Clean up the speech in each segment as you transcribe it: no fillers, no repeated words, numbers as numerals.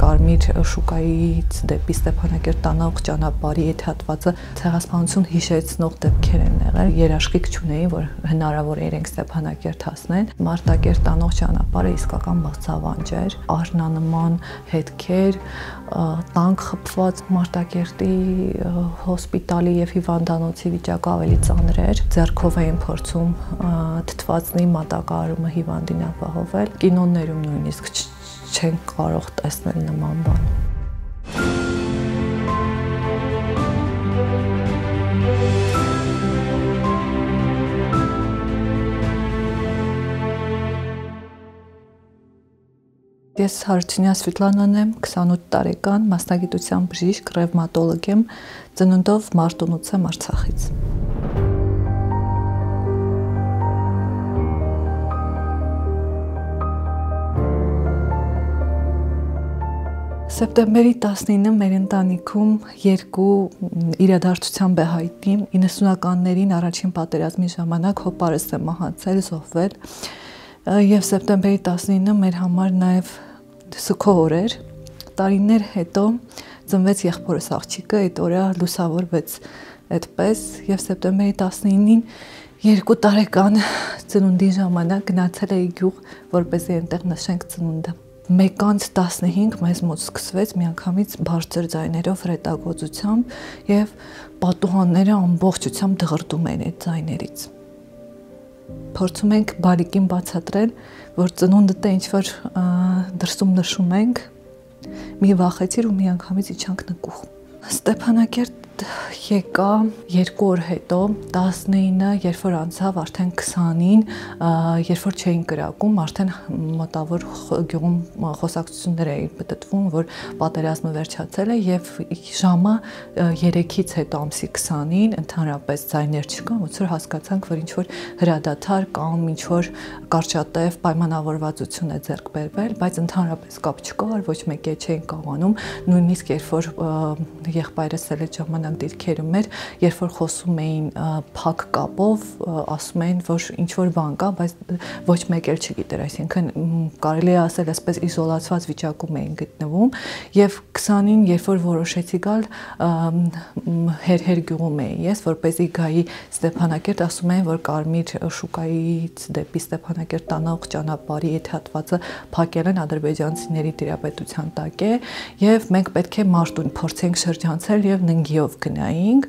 Կարմիր շուկայից դեպի Ստեփանակերտ տանող ճանապարհի այդ հատվածը ցեղասպանություն հիշեցնող դեպքեր են եղել։ Երաշխիք չունեին, որ հնարավոր է իրենք Ստեփանակերտ հասնեն։ Մարտակերտ տանող ճանապարհը իսկական մղձավանջ էր, արհնանման հետքեր, տանկ խփված Մարտակերտի հոսպիտալի եւ հիվանդանոցի վիճակը ավելի ծանր էր։ Ձեռքով էին փորձում թթվածնի մատակարարումը հիվանդին ապահովել։ Կինոներում նույնիսկ չեն կարող տեսնել նման բան։ Ես Հարությունյա Սվետլանան եմ, 28 տարեկան, մասնագիտությամբ բժիշկ, ռևմատոլոգ եմ, ծնունդով Մարտունուց եմ, Արցախից։ Սեպտեմբերի 19-ը մեր ընտանիքում երկու իրադարձությամբ է հայտնի։ 90-ականներին առաջին պատերազմի ժամանակ հոպարս է մահացել, զոհվել։ Եվ սեպտեմբերի 19-ը մեր համար նաև սուգո օր էր։ Տարիներ հետո ծնվեց եղբորս աղջիկը, այդ օրը լուսավորվեց այդպես, եւ սեպտեմբերի 19-ին 2 տարեկան ծնունդի ժամանակ գնացել էի գյուղ, որպեսզի այնտեղ նշենք ծնունդը։ 1:15 մեզ մոտ սկսվեց միանգամից բարձր ձայներով ռետագոծությամբ եւ պատուհանները ամբողջությամբ դղրդում էին այդ ձայներից։ Փորձում ենք բարիկին բացատրել, որ ծնունդը թե ինչ-որ դրսում նշում ենք, մի վախեցիր ու միանգամից իջանք նկուղ։ Ստեփանակերտ եկա 2 օր հետո, 19-ը, երբ որ անցավ արդեն 20-ին, երբ որ չէին կրակում, արդեն մոտավոր գյուղում խոսակցություններ էին պտտվում, որ պատերազմը վերջացել է եւ ժամը 3-ից հետո ամսի 20-ին ընդհանրապես ձայներ չկան, ոնց որ հասկացանք, որ ինչ-որ հրադադար կամ ինչ-որ կարճատև պայմանավորվածություն է ձեռք բերվել, բայց ընդհանրապես կապ չկար, ոչ մեկի չէին կողանում, նույնիսկ երբ որ եղբայրս էլ այդ ժամանակ դիրքերում էր, երբ որ խոսում էին փակ կապով, ասում էին, որ ինչ-որ բան կա, բայց ոչ մեկ էլ չգիտեր, այսինքն կարելի է ասել, այսպես իզոլացված վիճակում էին գտնվում, եւ 20-ին, երբ որ որոշեցի գալ, հեր գյուղում էի ես, որպեսզի գայի Ստեփանակերտ, ասում էին, որ Կարմիր շուկայից դեպի Ստեփանակերտ տանող ճանապարհի այդ հատվածը փակել են, ադրբեջանցիների տիրապետության տակ է, եւ մենք պետք է Մարտուն փորձենք շրջանցել եւ Ննգիով գնայինք։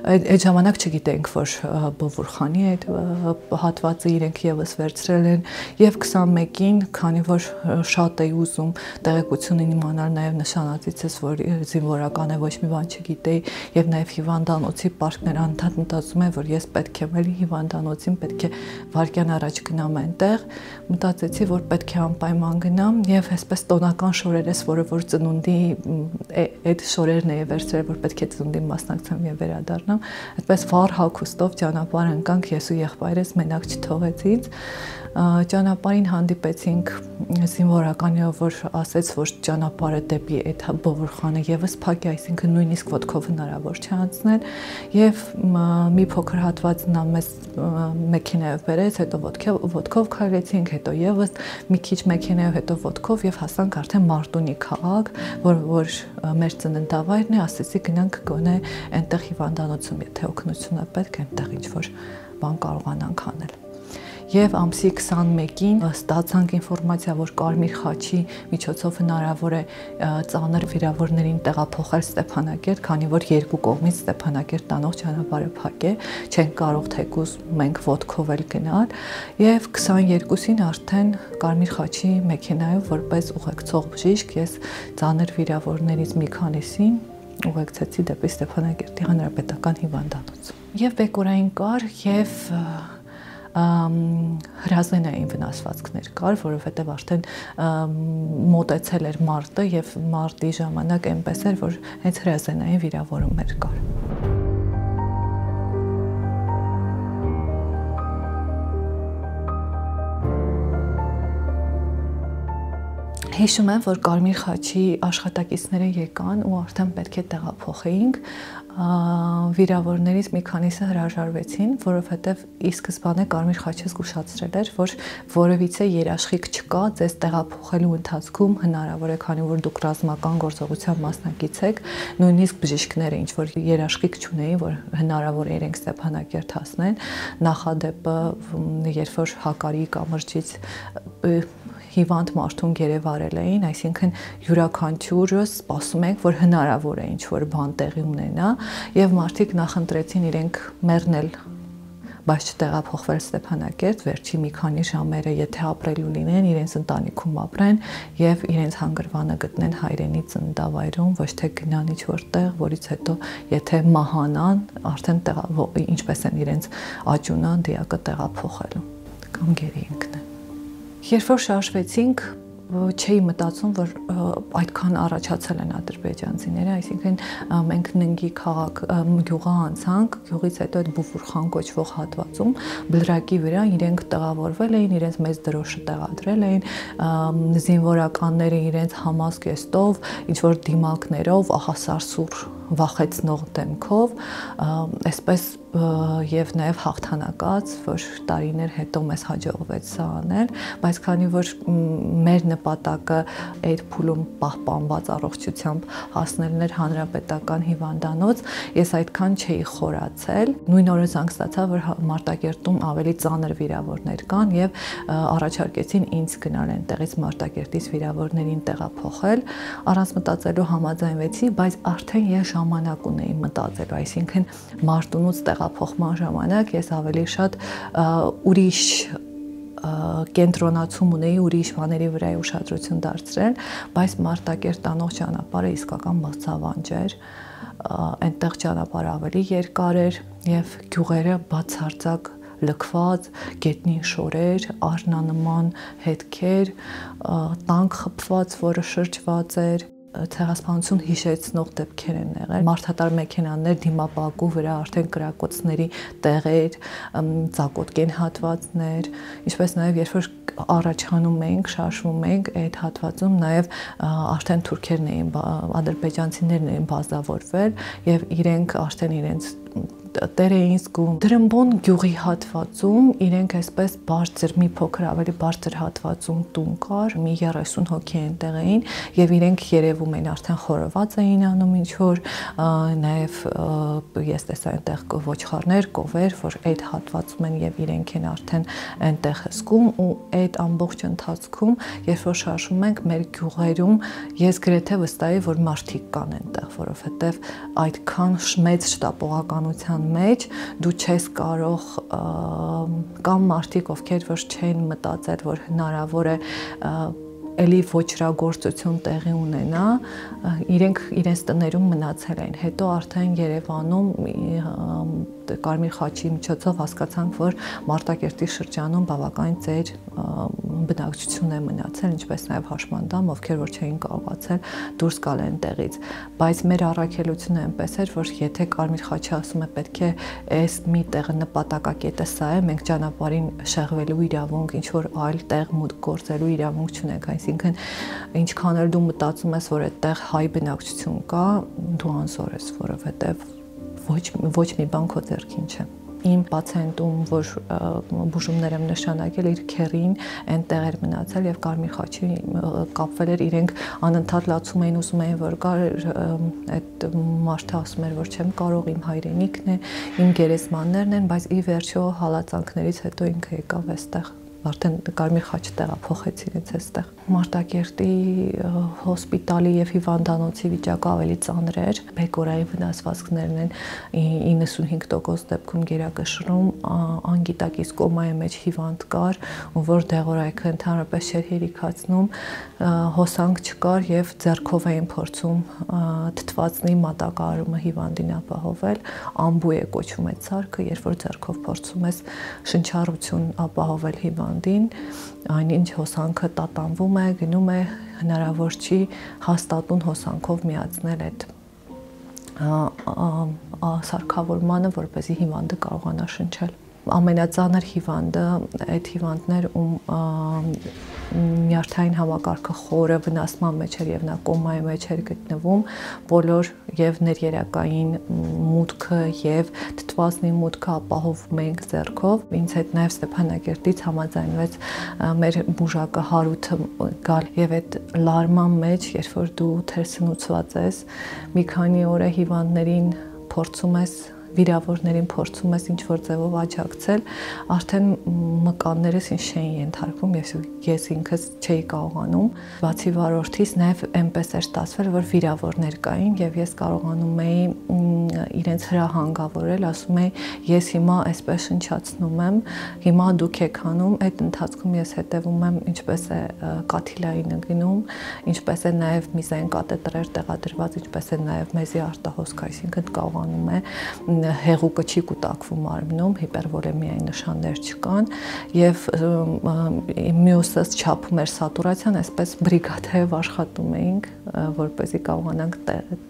Այդ ժամանակ չգիտենք, որ Բովուրխանի այդ հատվածը իրենք եւս վերցրել են, եւ 21-ին, քանի որ շատ էի ուզում տեղեկություն իմանալ նաեւ նշանածիցս, որ զինվորական է, ոչ մի բան չգիտեի, եւ նաեւ հիվանդանոցի պարկներ անդադ մտածում եմ, որ ես պետք է էլի հիվանդանոցին պետք է վարկյան առաջ գնամ այնտեղ, մտածեցի, որ պետք է անպայման գնամ եւ այսպես տոնական շորերս, որ ծնունդի այդ շորերն էի վերցրել, որ պետք է ծնունդի մասնակցեմ եւ վերադառնամ, այդպես վառ հագուստով ճանապարհ ընկանք, ես ու եղբայրս մենակ չթողեց ինձ։ Ճանապարհին հանդիպեցինք զինվորականի, որ ասեց, որ ճանապարհը դեպի այդ Բովուրխանը եւս փակ է, այսինքն նույնիսկ ոտքով հնարավոր չէ անցնել, եւ մի փոքր հատվածն մեզ մեքենայով բերեց, հետո ոտքով քայլեցինք, հետո եւս մի քիչ մեքենայով, հետո ոտքով եւ հասանք արդեն Մարտունի քաղաք, որ մեր ծննդավայրն է, ասեցի գնանք գոնե այնտեղ հիվանդանոցում, եթե օգնություն է պետք, այնտեղ ինչ-որ բան կարողանանք անել։ Եվ ամսի 21-ին ստացանք ինֆորմացիա, որ Կարմիր խաչի միջոցով հնարավոր է ծանր վիրավորներին տեղափոխել Ստեփանակերտ, քանի որ երկու կողմից Ստեփանակերտ տանող ճանապարհը փակ է, չենք կարող թեկուզ մենք ոտքով էլ գնալ, եւ 22-ին արդեն Կարմիր խաչի մեքենայով որպես ուղեկցող բժիշկ ես ծանր վիրավորներից մի քանիսին ուղեկցեցի դեպի Ստեփանակերտի հանրապետական հիվանդանոց։ Եվ բեկորային կար եւ հրազենային վնասվածքներ կար, որովհետև արդեն մոտեցել էր մարտը եւ մարտի ժամանակ այնպես էր, որ հենց հրազենային վիրավորումներ կար։ Հիշում եմ, որ Կարմիր խաչի աշխատակիցները եկան ու արդեն պետք է տեղափոխեինք, վիրավորներից մի քանիսը հրաժարվեցին, որովհետև ի սկզբանե Կարմիր խաչը զգուշացրել էր, որ որևիցե երաշխիք չկա, ձեզ տեղափոխելու ընթացքում հնարավոր է, քանի որ դուք ռազմական գործողության մասնակից եք, նույնիսկ բժիշկները ինչ որ երաշխիք չունեին, որ հնարավոր է իրենք Ստեփանակերտ հասնեն, նախադեպը, երբ որ Հակարի կամրջից հիվանդ մարդուն գերեվարել էին, այսինքն յուրաքանչյուրը սպասում ենք, որ հնարավոր է ինչ-որ բան տեղի ունենա, եւ մարդիկ նախընտրեցին իրենք մեռնել, բայց չտեղափոխվել Ստեփանակերտ, վերջի մի քանի ժամերը, եթե ապրելու լինեն, իրենց ընտանիքում ապրեն եւ իրենց հանգրվանը գտնեն հայրենի ծննդավայրում, ոչ թե գնան ինչ-որ տեղ, որից հետո եթե մահանան, արդեն ինչպես են իրենց աճունը դիակը տեղափոխելու կամ գերի ընկնեն։ Երբ որ շարժվեցինք, չէի մտածում, որ այդքան առաջացել են ադրբեջանցիները, այսինքն մենք Ննգի քաղաք գյուղը անցանք, գյուղից հետո այդ Բուֆուրխան կոչվող հատվածում բլրակի վրա իրենք տեղավորվել էին, իրենց մեծ դրոշը տեղադրել էին, զինվորականները իրենց համազգեստով, ինչ որ դիմակներով, ահասարսուռ վախեցնող դեմքով, այսպես եւ նաեւ հաղթանակած, որ տարիներ հետո մեզ հաջողվեց սա անել, բայց քանի որ մեր նպատակը այդ փուլում պահպանված առողջությամբ հասնելն էր հանրապետական հիվանդանոց, ես այդքան չէի խորացել, նույն օրը զանգ ստացա, որ Մարտակերտում ավելի ծանր վիրավորներ կան եւ առաջարկեցին ինձ գնալ այնտեղից Մարտակերտից վիրավորներին տեղափոխել, առանց մտածելու համաձայնվեցի, բայց արդեն ես ժամանակ ունեի մտածելու, այսինքն Մարտունուց տեղափոխման ժամանակ ես ավելի շատ ուրիշ կենտրոնացում ունեի, ուրիշ բաների վրա ուշադրություն դարձրել, բայց Մարտակերտ տանող ճանապարհը իսկական բացավանջ էր, այնտեղ ճանապարհը ավելի երկար էր եւ գյուղերը բացարձակ լքված, գետնին շորեր, արնանման հետքեր, տանկ խփված, որը շրջված էր, ցեղասպանություն հիշեցնող դեպքեր են եղել, մարդատար մեքենաներ դիմապակու վրա արդեն կրակոցների տեղեր, ծակոտկեն հատվածներ, ինչպես նաև երբ որ առաջանում էինք, շարժվում էինք, այդ հատվածում նաև արդեն թուրքերն էին, ադրբեջանցիներն էին բազավորվել եւ իրենք արդեն իրենց տեր էին զգում։ Դրամբոն գյուղի հատվածում իրենք այսպես բարձր, մի փոքր ավելի բարձր հատվածում տուն կար, մի 30 հոգի այնտեղ էին եւ իրենք երևում էին արդեն խորոված էին անում ինչ որ, նաեւ ես տեսա այնտեղ ոչխարներ, կովեր, որ այդ հատվածում են եւ իրենք են արդեն այնտեղ զգում ու այդ ամբողջ ընթացքում, երբ որ շարժվում ենք մեր գյուղերում, ես գրեթե վստահ եմ, որ մարդիկ կան այնտեղ, որովհետեւ այդքան մեծ շտապողականության մեջ դու չես կարող կամ մարդիկ ովքեր որ չեն մտածել որ հնարավոր է էլի ոչրագործություն տեղի ունենա, իրենք իրենց տներում մնացել են, հետո արդեն Երևանում Կարմիր խաչի միջոցով հասկացանք, որ Մարտակերտի շրջանում բավական ծեր բնակչություն է մնացել, ինչպես նաև հաշմանդամ, ովքեր որ չէին կարողացել դուրս գալ այնտեղից, բայց մեր առաքելությունը այնպես էր, որ եթե Կարմիր խաչը ասում է պետք է այս մի տեղը նպատակակետը սա է, մենք ճանապարհին շեղվելու իրավունք, ինչ որ այլ տեղ մուտք գործելու իրավունք չունենք, այսինքն ինչքան էլ դու մտածում ես, որ այդտեղ հայ բնակչություն կա, դու անզոր ես, որովհետև ոչ մի բան քո ձեռքին չէ։ Իմ պացիենտում, որ բուժումներ եմ նշանակել, իր քերին այնտեղ էր մնացել եւ Կարմիր խաչի կապվել էր, իրենք անընդհատ լացում էին, ուզում էին որ գար, այդ մարդը ասում էր, որ չեմ կարող, իմ հայրենիքն է, իմ գերեզմաններն են, բայց ի վերջո հալածանքներից հետո ինքը եկավ այստեղ։ Արդեն Կարմիր խաչը տեղափոխեց իրենց այստեղ։ Մարտակերտի հոսպիտալի եւ հիվանդանոցի վիճակը ավելի ծանր էր։ Բեկորային վնասվածքներն են 95% դեպքում գերակշռում, անգիտակից կոմայի մեջ հիվանդ կար, որ դեղորայքը ընդհանրապես չէր հերիքացնում, հոսանք չկար եւ ձեռքով էին փորձում թթվածնի մատակարարումը հիվանդին ապահովել, ամբու է կոչվում այդ սարքը, երբ որ ձեռքով փորձում ես շնչառություն ապահովել հիվանդին, այնինչ հոսանքը տատանվում է, գնում է, հնարավոր չի հաստատուն հոսանքով միացնել այդ սարքավորմանը, որպեսզի հիվանդը կարողանա շնչել։ Ամենածանր հիվանդը, այդ հիվանդներ, ում նյարդային համակարգը խորը վնասման մեջ էր եւ նա կոմայի մեջ էր գտնվում, բոլոր եւ ներերակային մուտքը եւ թթվասնի մուտքը ապահովում էինք ձեռքով։ Ինձ հետ նաեւ Ստեփանակերտից համաձայնվեց մեր բուժակը Հարութը գալ եւ այդ լարման մեջ, երբ որ դու թերսնուցված ես, մի քանի օր հիվանդներին փորձում ես վիրավորներին փորձում ես ինչ-որ ձևով աջակցել, արդեն մկաններս ինձ չէին ենթարկվում, ես ինքս չէի կարողանում, բացի վարորդից նաև այնպես էր ստացվել, որ վիրավորներ կային եւ ես կարողանում էի իրենց հրահանգավորել, ասում էի, ես հիմա այսպես շնչացնում եմ, հիմա դուք եք անում, այդ ընթացքում ես հետևում եմ ինչպես է կաթիլային գնում, ինչպես է նաև միզային կաթետրեր տեղադրված, ինչպես է նաև մեզի արտահոսք, այսինքն կարողանում է հեղուկը չի կուտակվում մարմնում, հիպերվոլեմիայի նշաններ չկան եւ մյուսս չափում էր սատուրացիան, այսպես բրիգադայով աշխատում էինք, որպեսզի կարողանանք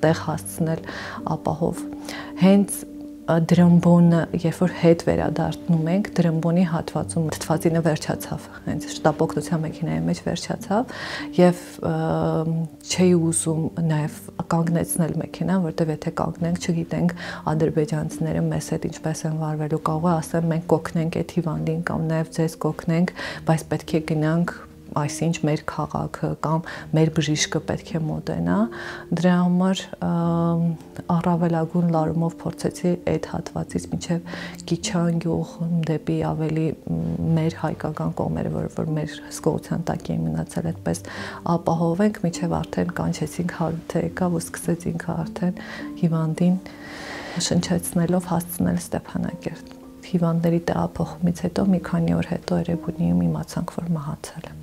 տեղ հասցնել ապահով։ Հենց դրամբոնը, երբ որ հետ վերադառնում ենք, դրամբոնի հատվածում թթվածինը վերջացավ, հենց շտապօգնության մեքենայի մեջ վերջացավ եւ չէի ուզում նաեւ կանգնեցնել մեքենան, որտեվ եթե կանգնենք, չգիտենք ադրբեջանցիները մեզ հետ ինչպես են վարվելու, կարող է ասեն մենք կօգնենք այդ հիվանդին կամ նաեւ ձեզ կօգնենք, բայց պետք է գնանք այսինչ մեր քաղաքը կամ մեր բժիշկը պետք է մոտենա, դրա համար առավելագույն լարումով փորձեցի այդ հատվածից մինչև Կիչան գյուղ դեպի ավելի մեր հայկական կողմերը, որ մեր հսկողության տակ էին մնացել, այդպես ապահովենք, մինչև արդեն կանչեցինք Հարութը եկավ ու սկսեց ինքը արդեն հիվանդին շնչեցնելով հասցնել Ստեփանակերտ։ Հիվանդների տեղափոխումից հետո մի քանի օր հետո Էրեբունիում իմացանք, որ մահացել է։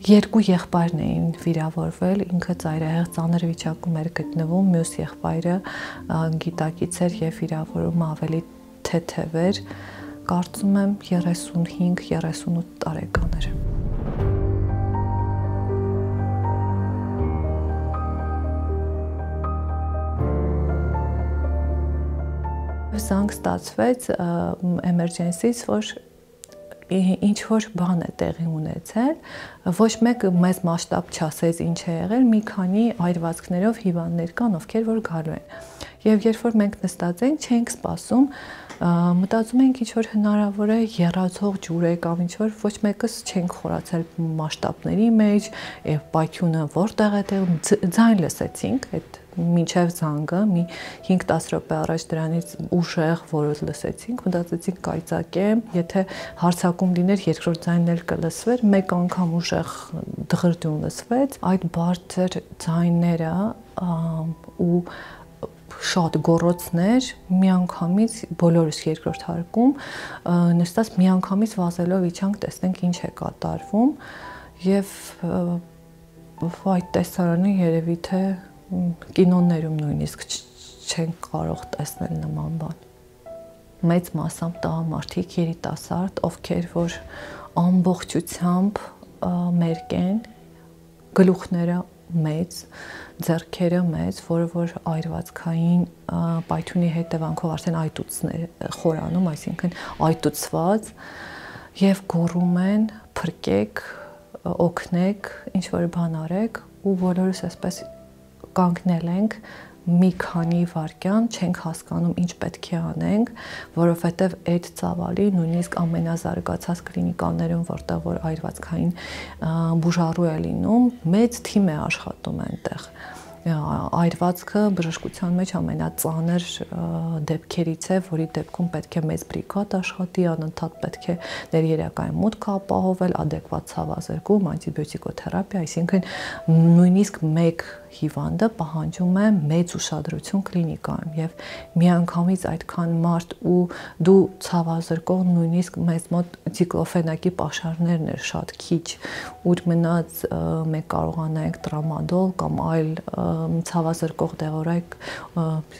Երկու եղբայրն էին վիրավորվել, ինքը ծայրահեղ ծանր վիճակում էր գտնվում, մյուս եղբայրը գիտակից էր եւ վիրավորումը ավելի թեթև էր, կարծում եմ 35-38 տարեկան էր։ Զանգ ստացվեց էմերջենսից, որ ինչ որ բան է տեղի ունեցել, ոչ մեկը մեզ մասշտաբ չասեց ինչ է եղել, մի քանի այրվածքներով հիվանդներ կան, ովքեր որ գալու են։ Եվ երբ որ մենք նստած ենք, չենք սպասում, մտածում ենք ինչ որ հնարավոր է եռացող ջուր է կամ ինչ որ, ոչ մեկս չենք խորացել մասշտաբների մեջ, եւ պայթյունը որտեղ է տեղում, ձայն լսեցինք այդ մինչև զանգը, մի 5-10 րոպե առաջ դրանից ուժեղ որոց լսեցինք, մտածեցինք կայծակ է, եթե հարցակում լիներ, երկրորդ ձայնն էլ կլսվեր, մեկ անգամ ուժեղ դղրդյուն լսվեց, այդ բարձր ձայները ու շատ գոռոցներ միանգամից բոլորս երկրորդ հարկում նստած միանգամից վազելով իջանք տեսնենք ինչ է կատարվում եւ այդ տեսարանը երևի թե կինոներում նույնիսկ չենք կարող տեսնել նման բան։ Մեծ մասամբ տղամարդիկ երիտասարդ, ովքեր որ ամբողջությամբ մերկ են, գլուխները մեծ, ձեռքերը մեծ, որը որ այրվածքային պայթյունի հետևանքով արդեն այտուցներ խորանում, այսինքն այտուցված եւ գոռում են փրկեք, օգնեք, ինչ որ բան արեք ու բոլորս այսպես կանգնել ենք մի քանի վայրկյան, չենք հասկանում ինչ պետք է անենք, որովհետև այդ ծավալի նույնիսկ ամենազարգացած կլինիկաներում, որտեղ որ այրվածքային բուժառու է լինում, մեծ թիմ է աշխատում այնտեղ։ Այրվածքը բժշկության մեջ ամենածանր դեպքերից է, որի դեպքում պետք է մեծ բրիգադ աշխատի, անընդհատ պետք է ներերակային մուտք ապահովել, adekvat ցավազրկում, անտիբիոտիկոթերապիա, այսինքն նույնիսկ մեկ հիվանդը պահանջում է մեծ ուշադրություն կլինիկայում եւ միանգամից այդքան մարդ ու դու ցավազրկող նույնիսկ մեզ մոտ դիկլոֆենակի պաշարներն էր շատ քիչ, ուր մնաց մենք կարողանանք տրամադոլ կամ այլ ցավազրկող դեղորայք,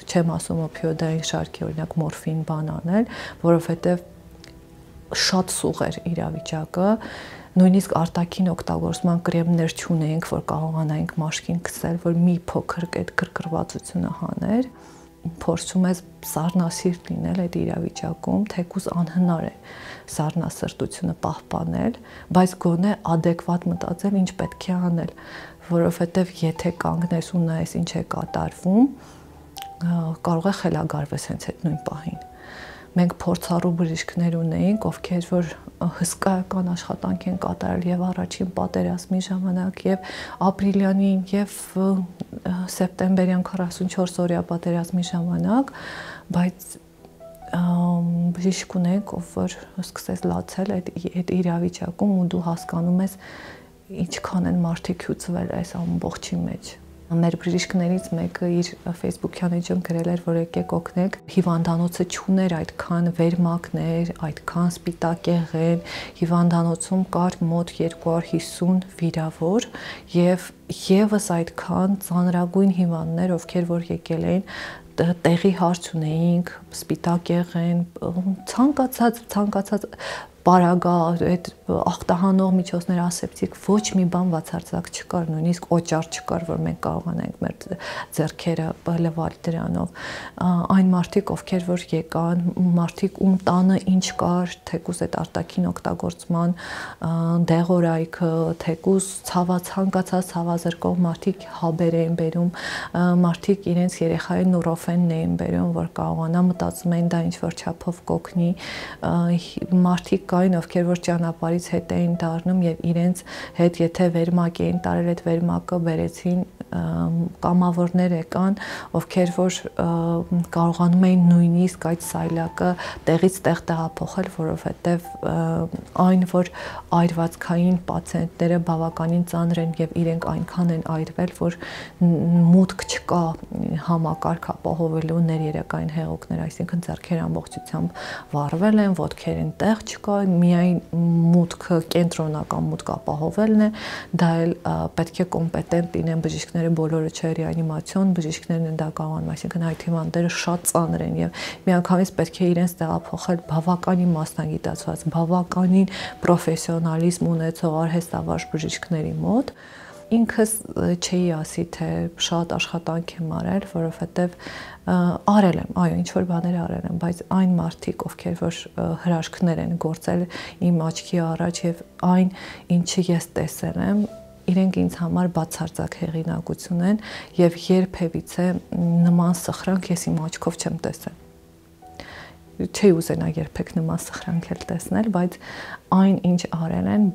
չեմ ասում օպիոիդային շարքի, օրինակ մորֆին բան անել, որովհետեւ շատ սուղ էր իրավիճակը, նույնիսկ արտաքին օգտագործման կրեմներ չունեինք, որ կարողանայինք մաշկին քսել, որ մի փոքր այդ գրգռվածությունը հաներ։ փորձում ես սառնասիրտ լինել այդ իրավիճակում, թեկուզ անհնար է սառնասրտությունը պահպանել, բայց գոնե adekvat մտածել ինչ պետք է անել, որովհետև եթե կանգնես ու նայես ինչ է կատարվում, կարող է խելագարվես հենց այդ նույն պահին։ Մենք փորձառու բժիշկներ ունեինք, ովքեր որ հսկայական աշխատանք են կատարել եւ առաջին պատերազմի ժամանակ, եւ ապրիլյանին, եւ սեպտեմբերյան 44 օրյա պատերազմի ժամանակ, բայց բժիշկ ունենք, ով որ սկսեց լացել այդ իրավիճակում ու դու հասկանում ես ինչքան են մարդիկ հյուծվել այս ամբողջի մեջ։ Մեր բժիշկներից մեկը իր Facebook-յան էջում գրել էր, որ եկեք օգնեք, հիվանդանոցը չուներ այդքան վերմակներ, այդքան սպիտակեղեն, հիվանդանոցում կար մոտ 250 վիրավոր եւ եւս այդքան ծանրագույն հիվանդներ, ովքեր որ եկել էին, տեղի հարց ունեինք, սպիտակեղեն, ցանկացած պարագա, այդ ախտահանող միջոցներ, ասեպտիկ, ոչ մի բան բացարձակ չկար, նույնիսկ օճառ չկար, որ մենք կարողանանք մեր ձեռքերը լվալ դրանով։ Այն մարդիկ, ովքեր որ եկան, մարդիկ ում տանը ինչ կար, թեկուզ այդ արտաքին օգտագործման դեղորայքը, թեկուզ ցանկացած ցավազրկող մարդիկ հաբեր էին բերում, մարդիկ իրենց երեխային նուրոֆենն էին բերում, որ կարողանա մտածում էին դա ինչ որ չափով կօգնի, մարդիկ կային, ովքեր որ ճանապարհից հետ էին դառնում եւ իրենց հետ եթե վերմակ էին տարել, այդ վերմակը բերեցին, կամավորներ եկան, ովքեր որ կարողանում էին նույնիսկ այդ սայլակը տեղից տեղ տեղափոխել, որովհետեւ այն որ այրվածքային պացիենտները բավականին ծանր են եւ իրենք այնքան են այրվել, որ մուտք չկա համակարգ ապահովելու ներերակային հեղուկներ, այսինքն ձեռքերը ամբողջությամբ վառվել են, ոտքերին տեղ չկա, միայն մուտքը կենտրոնական մուտք ապահովելն է, դա էլ պետք է կոմպետենտ լինեն բժիշկները, բոլորը չէ ռեանիմացիոն բժիշկներն են դա կարողանում, այսինքն այդ հիվանդները շատ ծանր են եւ միանգամից պետք է իրենց տեղափոխել բավականին մասնագիտացված, բավականին պրոֆեսիոնալիզմ ունեցող արհեստավարժ բժիշկների մոտ։ Ինքս չէի ասի, թե շատ աշխատանք եմ արել, որովհետև արել եմ, այո, ինչ որ բաներ արել եմ, բայց այն մարդիկ, ովքեր որ հրաշքներ են գործել իմ աչքի առաջ եւ այն, ինչը ես տեսել եմ, իրենք ինձ համար բացարձակ հեղինակություն են եւ երբևիցե նման սխրանք ես իմ աչքով չեմ տեսել։ Չի ուզենա երբեք նման սխրանք էլ տեսնել, բայց այն ինչ արել են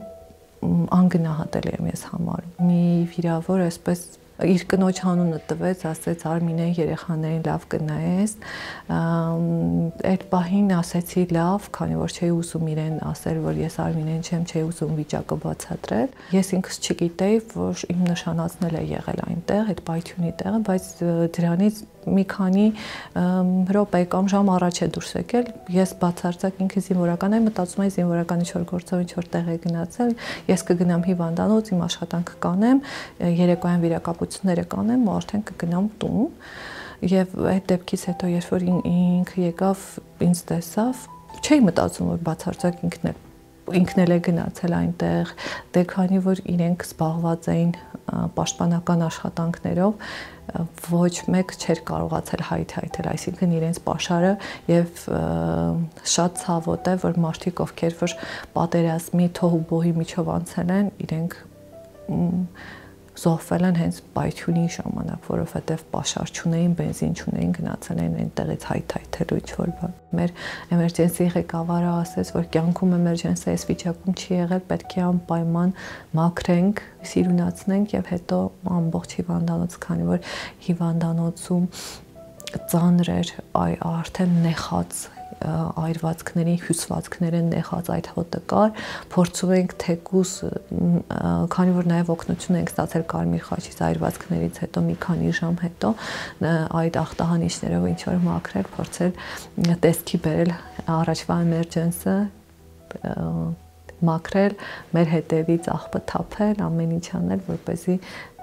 անգնահատելի եմ ես համարում։ Մի վիրավոր այսպես իր կնոջ հանունը տվեց, ասեց Արմինե երեխաներին լավ կնայես, այդ պահին ասեցի լավ, քանի որ չէի ուզում իրեն ասել, որ ես Արմինեն չեմ, չէի ուզում վիճակը բացատրել, ես ինքս չգիտեի, որ իմ նշանածն է եղել այնտեղ, այդ պայթյունի տեղը, բայց դրանից մի քանի րոպե կամ ժամ առաջ է դուրս եկել, ես բացարձակ ինքը զինվորական եմ, մտածում եմ զինվորական ինչ-որ գործով ինչ-որ տեղ է գնացել, ես կգնամ հիվանդանոց, իմ աշխատանքը կանեմ, երեկոյան վիրակապությունները կանեմ ու արդեն կգնամ տուն։ Եվ այդ դեպքից հետո, երբ որ ինքը եկավ, ինձ տեսավ, չէի մտածում, որ բացարձակ ինքն էլ է գնացել այնտեղ, դե քանի որ իրենք զբաղված էին պաշտպանական աշխատանքներով, ոչ մեկ չէր կարողացել հայթայթել, այսինքն իրենց պաշարը եւ շատ ցավոտ է, որ մարդիկ, ովքեր որ պատերազմի թոհ ու բոհի միջով անցել են, իրենք զոհվել են հենց պայթյունի ժամանակ, որովհետև պաշար չունեին, բենզին չունեին, գնացել են այնտեղից հայթայթելու ինչ-որ բան։ Մեր էմերջենսի ղեկավարը ասեց, որ կյանքում էմերջենսի այս վիճակում չի եղել, պետք է անպայման մաքրենք, սիրունացնենք եւ հետո ամբողջ հիվանդանոց, քանի որ հիվանդանոցում ծանր էր, արդեն նեխած այրվածքների, հյուսվածքները նեխած այդ հոտը կար, փորձում ենք թեկուզ, քանի որ նաև օգնություն ենք ստացել Կարմիր խաչից այրվածքներից հետո մի քանի ժամ հետո այդ ախտահանիչներով ինչ որ մաքրել, փորձել տեսքի բերել առաջվա էմերջենսը, մաքրել, մեր հետևից աղբը թափել, ամեն ինչ անել, որպեսզի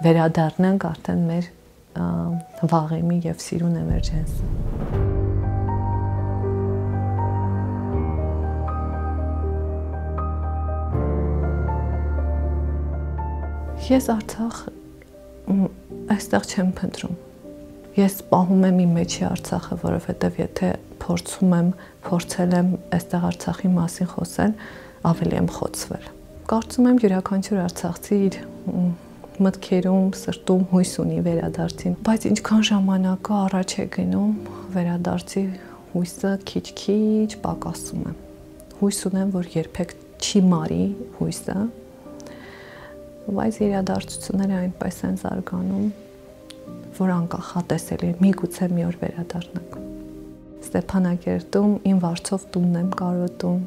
վերադառնանք արդեն մեր վաղեմի եւ սիրուն էմերջենսը։ Ես Արցախ այստեղ չեմ փնտրում։ Ես պահում եմ իմ մեջի Արցախը, որովհետև եթե փորձել եմ այստեղ Արցախի մասին խոսել, ավելի եմ խոցվել։ Կարծում եմ յուրաքանչյուր արցախցի իր մտքերում, սրտում հույս ունի վերադարձին, բայց ինչքան ժամանակը առաջ է գնում, վերադարձի հույսը քիչ-քիչ պակասում է։ Հույս ունեմ, որ երբեք չի մարի հույսը, բայց իրադարձությունները այնպես են զարգանում, որ անկախատեսելի է, միգուցե մի օր վերադառնանք։ Ստեփանակերտում իմ վարձով տունն եմ կարոտում,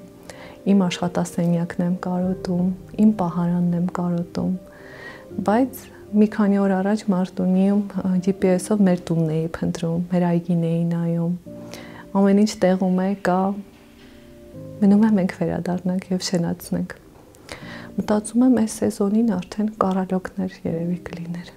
իմ աշխատասենյակն եմ կարոտում, իմ պահարանն եմ կարոտում, բայց մի քանի օր առաջ Մարտունիում GPS-ով մեր տունն էի փնտրում, մեր այգին էի նայում, ամեն ինչ տեղում է, կա, մնում է մենք վերադառնանք եւ շենացնենք։ Մտածում եմ այս սեզոնին արդեն կարալոկներ երևի կլիներ։